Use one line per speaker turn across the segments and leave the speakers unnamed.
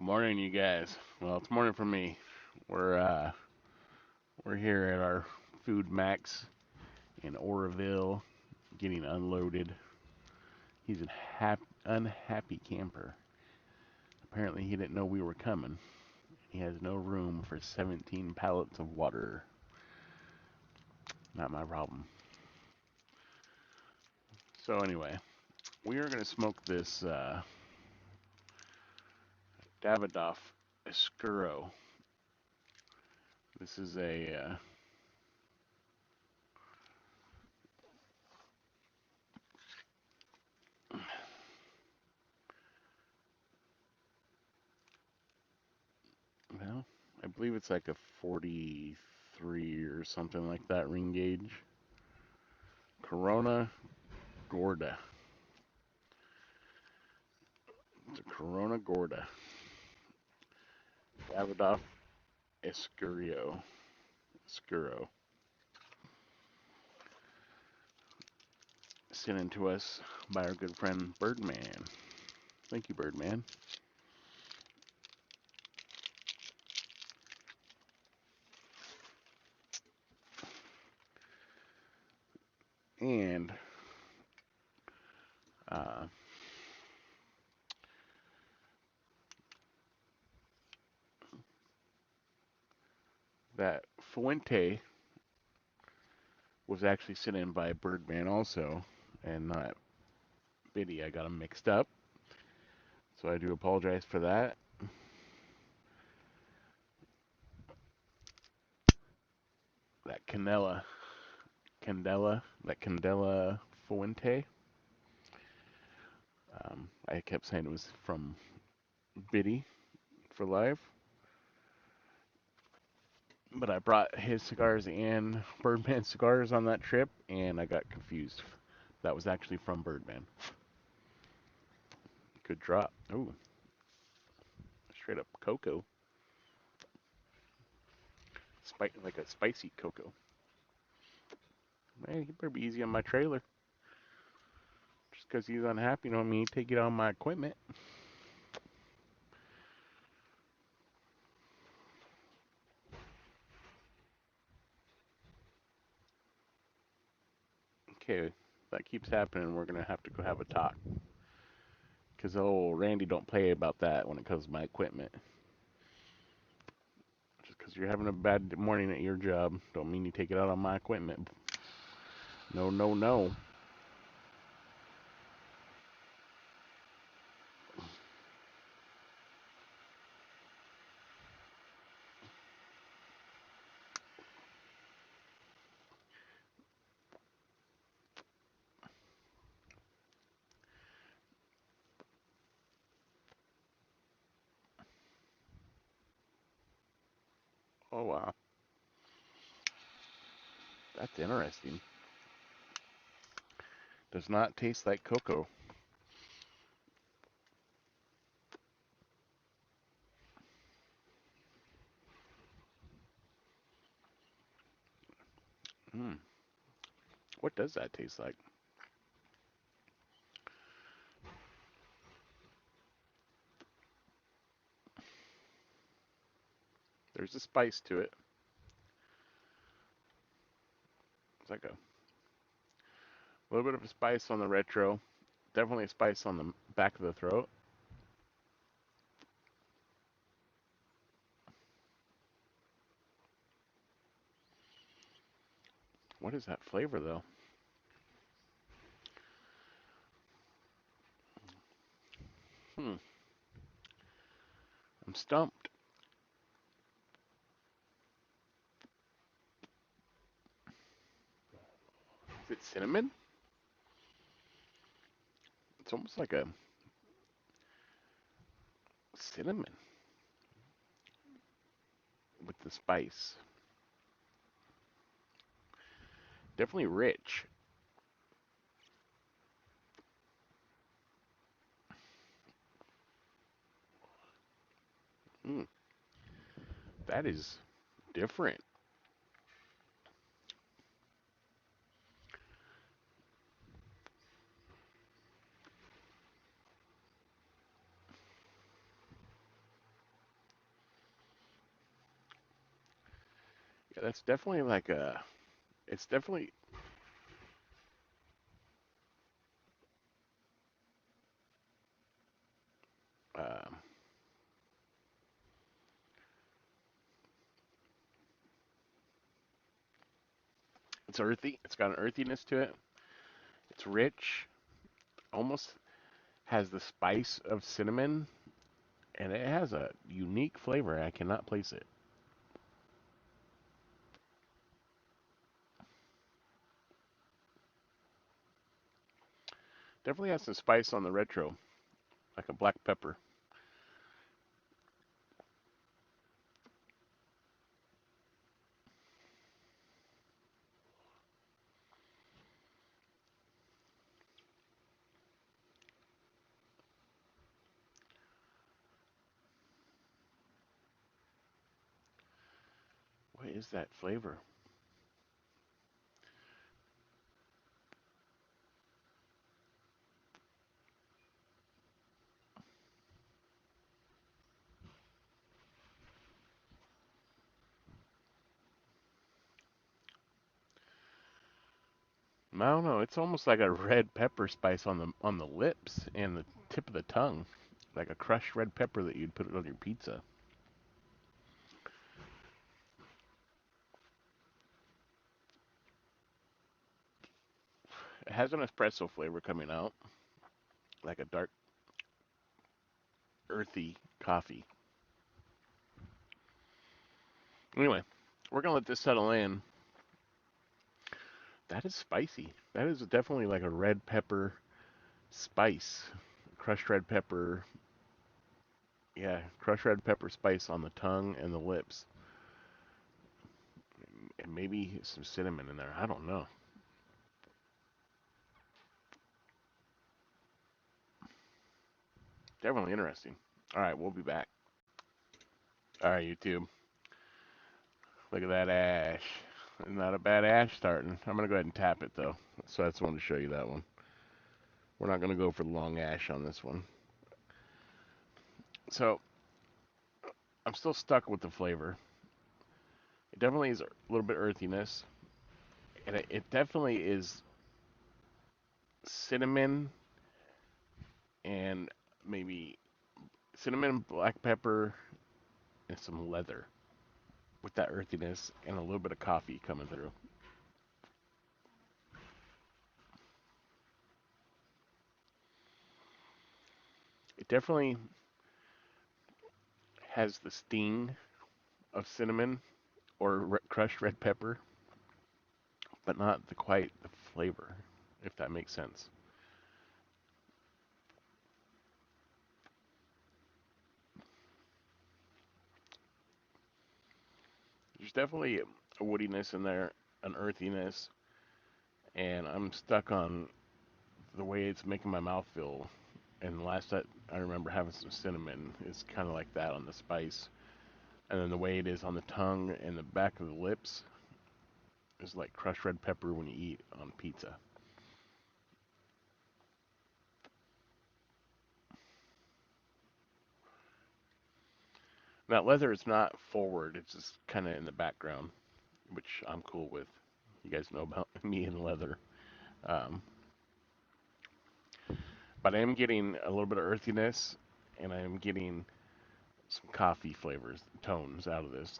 Good morning, you guys. Well, it's morning for me. We're uh we're here at our Food Max in Oroville, getting unloaded. He's a unhappy camper. Apparently, he didn't know we were coming. He has no room for 17 pallets of water. Not my problem. So anyway, we are gonna smoke this Davidoff Escurio. This is a well, I believe it's like a 43 or something like that ring gauge. Corona Gorda. It's a Corona Gorda. Davidoff Escurio. Escuro. Sent in to us by our good friend Birdman. Thank you, Birdman. And uh, that Fuente was actually sent in by Birdman also, and not Biddy. I got them mixed up, so I do apologize for that. That Candela Fuente. I kept saying it was from Biddy for life. But I brought his cigars and Birdman cigars on that trip, and I got confused. That was actually from Birdman. Good drop. Ooh, straight up cocoa. Like a spicy cocoa. Man, he better be easy on my trailer. Just because he's unhappy don't mean he take it on my equipment. Okay, if that keeps happening, we're going to have to go have a talk. Because old Randy don't play about that when it comes to my equipment. Just because you're having a bad morning at your job don't mean you take it out on my equipment. No, no, no. Oh, wow. That's interesting. Does not taste like cocoa. Hmm. What does that taste like? There's a spice to it. It's like a little bit of a spice on the retro. Definitely a spice on the back of the throat. What is that flavor though? Hmm. I'm stumped. Is it cinnamon? It's almost like a cinnamon with the spice. Definitely rich. Mm, that is different. Yeah, that's definitely like a. It's definitely. Um, it's earthy. It's got an earthiness to it. It's rich. Almost has the spice of cinnamon, and it has a unique flavor. I cannot place it. Definitely has some spice on the retro, like a black pepper. What is that flavor? I don't know. It's almost like a red pepper spice on the lips and the tip of the tongue, like a crushed red pepper that you'd put on your pizza. It has an espresso flavor coming out, like a dark, earthy coffee. Anyway, we're gonna let this settle in. That is spicy. That is definitely like a red pepper spice, crushed red pepper. Yeah, crushed red pepper spice on the tongue and the lips, and maybe some cinnamon in there. I don't know. Definitely interesting. All right, we'll be back. All right, YouTube. Look at that ash. Not a bad ash starting. I'm gonna go ahead and tap it though. So I just wanted to show you that one. We're not gonna go for the long ash on this one. So I'm still stuck with the flavor. It definitely is a little bit earthiness, and it definitely is cinnamon and maybe cinnamon, black pepper, and some leather with that earthiness and a little bit of coffee coming through. It definitely has the sting of cinnamon or crushed red pepper, but not the quite the flavor, if that makes sense. There's definitely a woodiness in there, an earthiness, and I'm stuck on the way it's making my mouth feel. And last time I remember having some cinnamon, it's kind of like that on the spice, and then the way it is on the tongue and the back of the lips is like crushed red pepper when you eat on pizza. That leather is not forward; it's just kind of in the background, which I'm cool with. You guys know about me and leather. Um, but I am getting a little bit of earthiness, and I am getting some coffee flavors, tones out of this.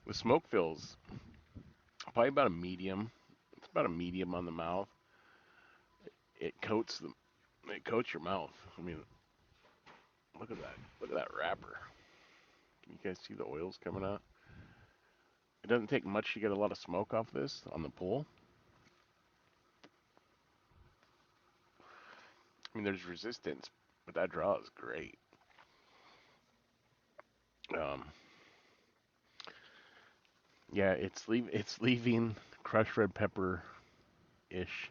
The smoke feels probably about a medium. It's about a medium on the mouth. It it coats your mouth. I mean, look at that. Look at that wrapper. Can you guys see the oils coming out? It doesn't take much to get a lot of smoke off this on the pull. I mean, there's resistance, but that draw is great. Um, yeah, it's leaving crushed red pepper ish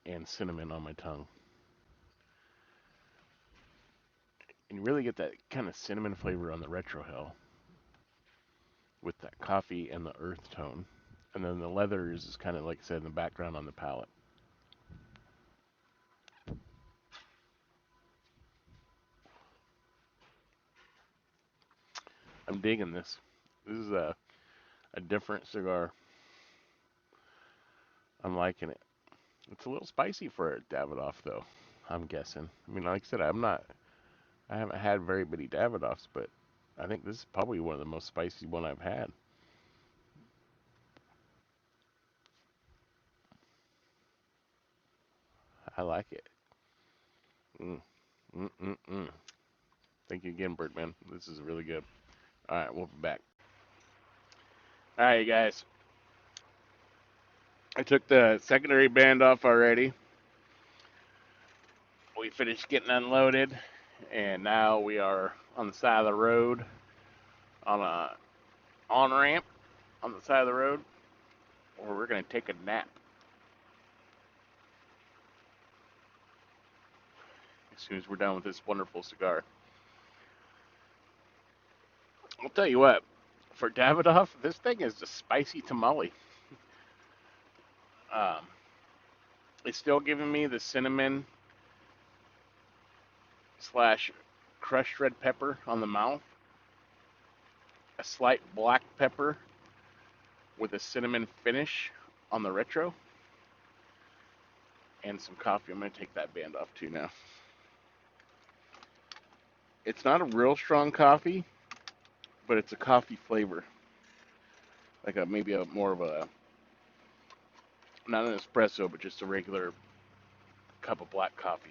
and cinnamon on my tongue, and you really get that kind of cinnamon flavor on the retro hill with that coffee and the earth tone, and then the leather is kind of like I said in the background on the palate. I'm digging this. This is a different cigar. I'm liking it. It's a little spicy for a Davidoff, though. I'm guessing. I mean, like I said, I haven't had very many Davidoffs, but I think this is probably one of the most spicy one I've had. I like it. Mm, mm, mm, mm. Thank you again, Birdman. This is really good. All right, we'll be back. All right, you guys. I took the secondary band off already. We finished getting unloaded, and now we are on the side of the road on a on ramp on the side of the road, where we're gonna take a nap as soon as we're done with this wonderful cigar. I'll tell you what, for Davidoff, this thing is a spicy tamale. Um, it's still giving me the cinnamon slash crushed red pepper on the mouth, a slight black pepper with a cinnamon finish on the retro, and some coffee. I'm going to take that band off too now. It's not a real strong coffee, but it's a coffee flavor. Like maybe a more of a, not an espresso, but just a regular cup of black coffee.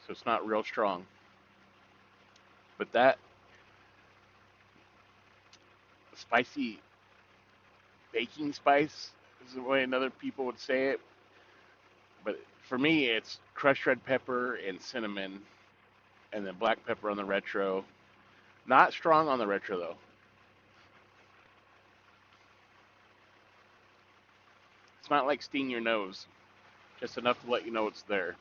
So it's not real strong. But that spicy baking spice is the way another people would say it. But for me, it's crushed red pepper and cinnamon, and then black pepper on the retro. Not strong on the retro though. It's not like sting your nose, just enough to let you know it's there.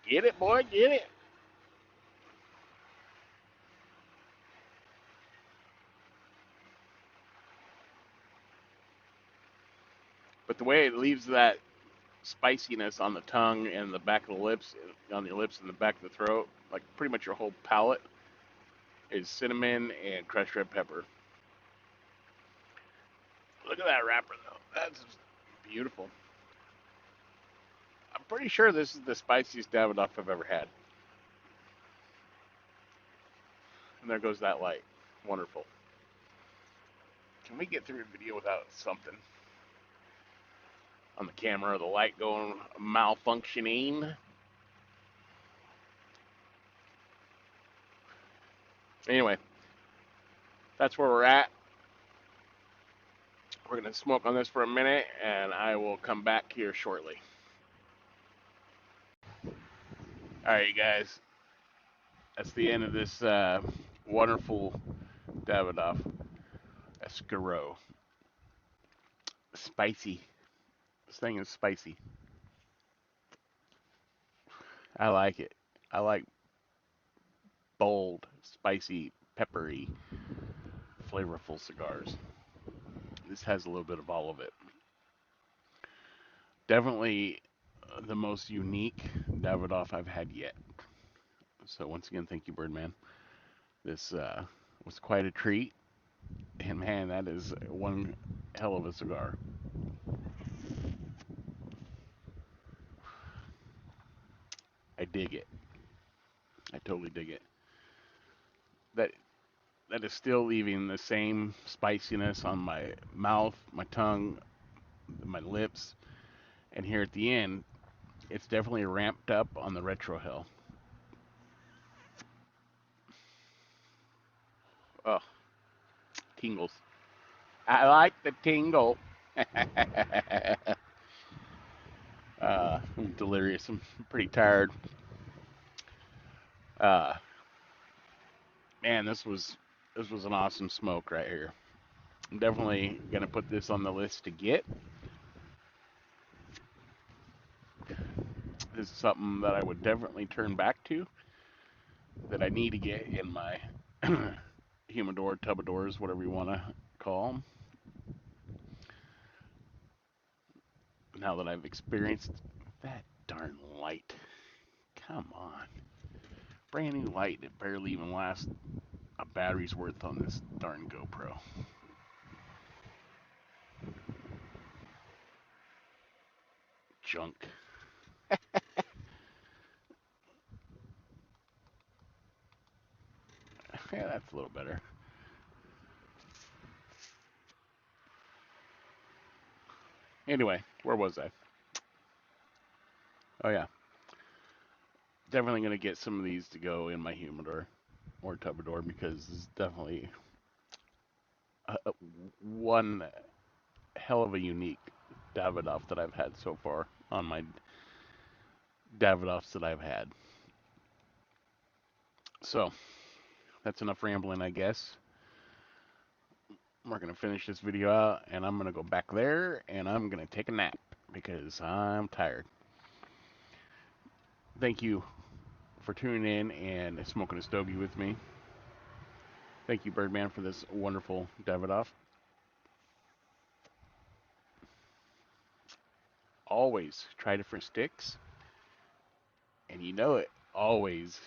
Get it, boy, get it. But the way it leaves that spiciness on the tongue and the back of the lips, on your lips and the back of the throat, like pretty much your whole palate, is cinnamon and crushed red pepper. Look at that wrapper though. That's beautiful. I'm pretty sure this is the spiciest Davidoff I've ever had. And there goes that light. Wonderful. Can we get through a video without something on the camera or the light going malfunctioning? Anyway, that's where we're at. We're going to smoke on this for a minute, and I will come back here shortly. All right, you guys. That's the end of this wonderful Davidoff Escurio. Spicy. This thing is spicy. I like it. I like bold, spicy, peppery, flavorful cigars. This has a little bit of all of it. Definitely the most unique Davidoff I've had yet. So once again, thank you, Birdman. This was quite a treat, and man, that is one hell of a cigar. I dig it. I totally dig it. That that is still leaving the same spiciness on my mouth, my tongue, my lips, and here at the end, it's definitely ramped up on the retro hill. Oh, tingles. I like the tingle. I'm delirious. I'm pretty tired. Uh, man, this was an awesome smoke right here. I'm definitely gonna put this on the list to get. This is something that I would definitely turn back to. That I need to get in my humidor, tubadors, whatever you want to call them. Now that I've experienced that darn light. Come on. Brand new light that barely even lasts a battery's worth on this darn GoPro. Junk. Yeah, that's a little better. Anyway, where was I? Oh yeah, definitely gonna get some of these to go in my humidor or tubador because it's definitely one hell of a unique Davidoff that I've had so far on my Davidoffs that I've had. So that's enough rambling, I guess. We're gonna finish this video out, and I'm gonna go back there, and I'm gonna take a nap because I'm tired. Thank you for tuning in and smoking a stogie with me. Thank you, Birdman, for this wonderful Davidoff. Always try different sticks, and you know it. Always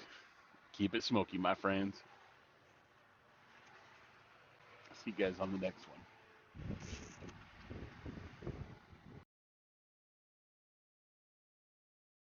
keep it smoky, my friends. See you guys on the next one.